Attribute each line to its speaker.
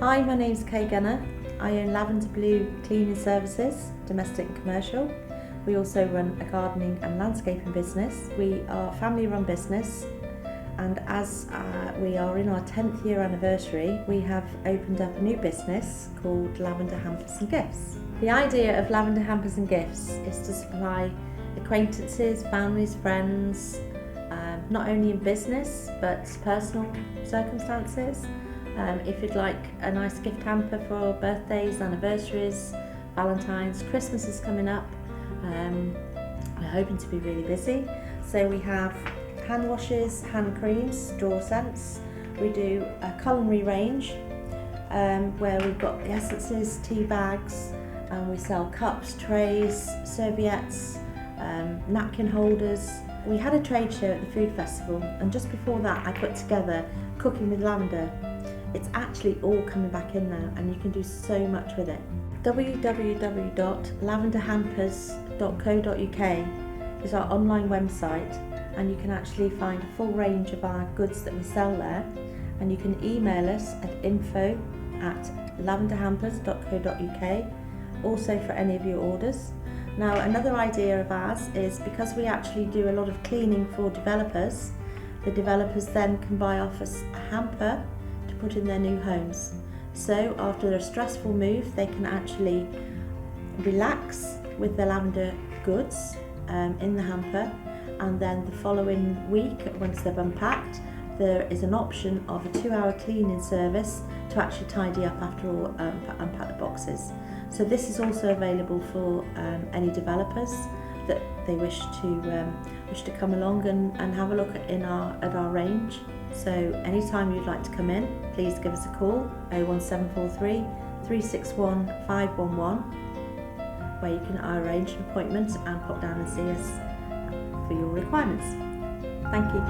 Speaker 1: Hi, my name's Kaye. I own Lavender Blue Cleaning Services, domestic and commercial. We also run a gardening and landscaping business. We are a family-run business, and as we are in our 10th year anniversary, we have opened up a new business called Lavender Hampers and Gifts. The idea of Lavender Hampers and Gifts is to supply acquaintances, families, friends, not only in business but personal circumstances. If you'd like a nice gift hamper for birthdays, anniversaries, Valentine's, Christmas is coming up. We're hoping to be really busy. So we have hand washes, hand creams, straw scents. We do a culinary range where we've got the essences, tea bags, and we sell cups, trays, serviettes, napkin holders. We had a trade show at the food festival, and just before that I put together Cooking with Lavender. It's actually all coming back in now, and you can do so much with it. www.lavender-hampers.co.uk is our online website, and you can actually find a full range of our goods that we sell there, and you can email us at info@lavenderhampers.co.uk also for any of your orders. Now, another idea of ours is, because we actually do a lot of cleaning for developers, the developers then can buy off us a hamper to put in their new homes. So after a stressful move, they can actually relax with the lavender goods in the hamper, and then the following week, once they've unpacked, there is an option of a 2-hour cleaning service to actually tidy up after all, unpack the boxes. So this is also available for any developers that they wish to come along and have a look at our range. So anytime you'd like to come in, please give us a call, 01743 361 511, where you can arrange an appointment and pop down and see us for your requirements. Thank you.